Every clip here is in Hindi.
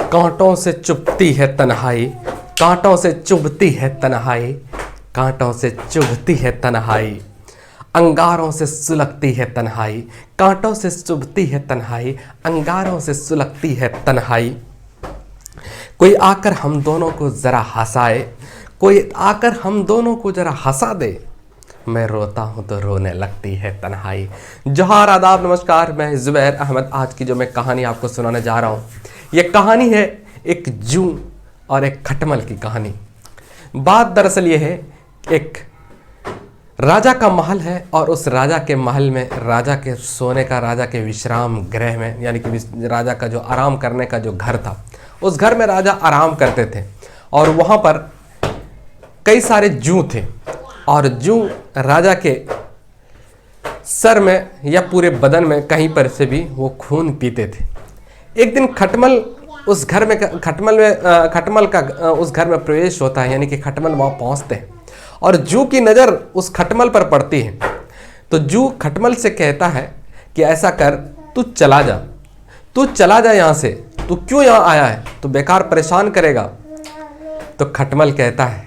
कांटों से चुभती है तन्हाई, कांटों से चुभती है तन्हाई, कांटों से चुभती है तन्हाई, अंगारों से सुलगती है तन्हाई, कांटों से चुभती है तन्हाई, अंगारों से सुलगती है तन्हाई। कोई आकर हम दोनों को ज़रा हंसाए, कोई आकर हम दोनों को ज़रा हंसा दे, मैं रोता हूँ तो रोने लगती है तन्हाई। जोहार, आदाब, नमस्कार। मैं ज़ुबैर अहमद। आज की जो मैं कहानी आपको सुनाने जा रहा हूँ, ये कहानी है एक जू और एक खटमल की कहानी। बात दरअसल ये है, एक राजा का महल है और उस राजा के महल में राजा के सोने का, राजा के विश्राम गृह में, यानी कि राजा का जो आराम करने का जो घर था, उस घर में राजा आराम करते थे और वहाँ पर कई सारे जू थे और जू राजा के सर में या पूरे बदन में कहीं पर से भी वो खून पीते थे। एक दिन खटमल उस घर में खटमल का उस घर में प्रवेश होता है, यानी कि खटमल वहाँ पहुँचते हैं और जू की नज़र उस खटमल पर पड़ती है। तो जू खटमल से कहता है कि ऐसा कर, तू चला जा यहाँ से, तू क्यों यहाँ आया है, तू बेकार परेशान करेगा। तो खटमल कहता है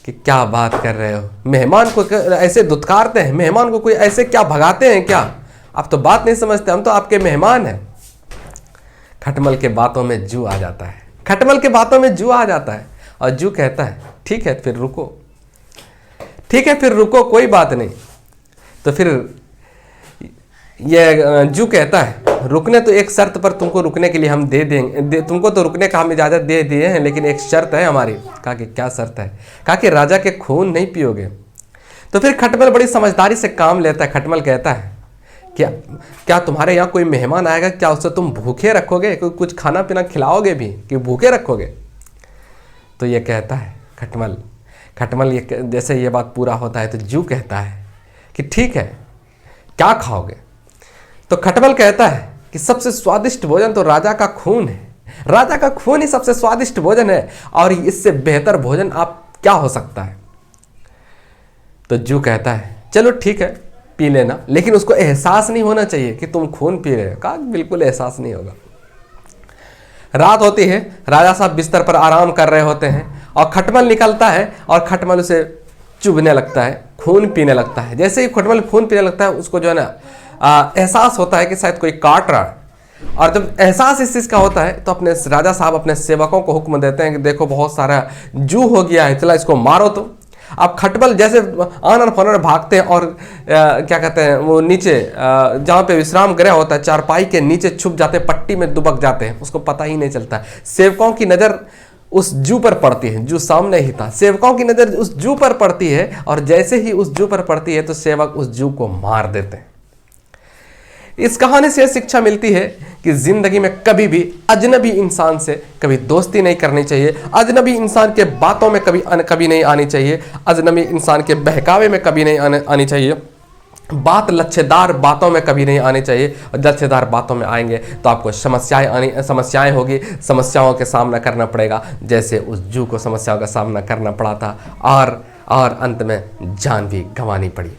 कि क्या बात कर रहे हो, मेहमान को ऐसे दुत्कारते हैं, मेहमान को कोई ऐसे क्या भगाते हैं क्या, आप तो बात नहीं समझते, हम तो आपके मेहमान हैं। खटमल के बातों में जू आ जाता है, खटमल के बातों में जू आ जाता है और जू कहता है ठीक है फिर रुको, ठीक है फिर रुको, कोई बात नहीं। तो फिर ये जू कहता है रुकने तो एक शर्त पर तुमको रुकने के लिए हम दे देंगे, तुमको तो रुकने का हम इजाज़त दे दिए हैं, लेकिन एक शर्त है हमारी। कहा कि क्या शर्त है? कहा कि राजा के खून नहीं पियोगे। तो फिर खटमल बड़ी समझदारी से काम लेता है। खटमल कहता है क्या तुम्हारे यहाँ कोई मेहमान आएगा, क्या उससे तुम भूखे रखोगे, कोई कुछ खाना पीना खिलाओगे भी कि भूखे रखोगे? तो ये कहता है खटमल ये जैसे ये बात पूरा होता है तो जू कहता है कि ठीक है, क्या खाओगे? तो खटमल कहता है कि सबसे स्वादिष्ट भोजन तो राजा का खून है, राजा का खून ही सबसे स्वादिष्ट भोजन है और इससे बेहतर भोजन आप क्या हो सकता है? तो जू कहता है चलो ठीक है पी लेना, लेकिन उसको एहसास नहीं होना चाहिए कि तुम खून पी रहे हो। कहा बिल्कुल एहसास नहीं होगा। रात होती है, राजा साहब बिस्तर पर आराम कर रहे होते हैं और खटमल निकलता है और खटमल उसे चुभने लगता है, खून पीने लगता है। जैसे ही खटमल खून पीने लगता है, उसको जो है ना एहसास होता है कि शायद कोई काट रहा है। और जब एहसास इस चीज़ का होता है तो अपने राजा साहब अपने सेवकों को हुक्म देते हैं कि देखो बहुत सारा जू हो गया है, चला इसको मारो। तो अब खटमल जैसे आनन फानन भागते हैं और क्या कहते हैं, वो नीचे जहाँ पे विश्राम गृह होता है, चारपाई के नीचे छुप जाते हैं, पट्टी में दुबक जाते हैं, उसको पता ही नहीं चलता। सेवकों की नज़र उस जू पर पड़ती है, जू सामने ही था, सेवकों की नज़र उस जू पर पड़ती है और जैसे ही उस जू पर पड़ती है तो सेवक उस जू को मार देते हैं। इस कहानी से शिक्षा मिलती है कि जिंदगी में कभी भी अजनबी इंसान से कभी दोस्ती नहीं करनी चाहिए, अजनबी इंसान के बातों में कभी नहीं आनी चाहिए, अजनबी इंसान के बहकावे में कभी नहीं आनी चाहिए, लच्छेदार बातों में कभी नहीं आने चाहिए। और लच्छेदार बातों में आएंगे तो आपको समस्याएं होगी, समस्याओं के सामना करना पड़ेगा, जैसे उस जू को समस्याओं का सामना करना पड़ा था और अंत में जान भी गंवानी पड़ी।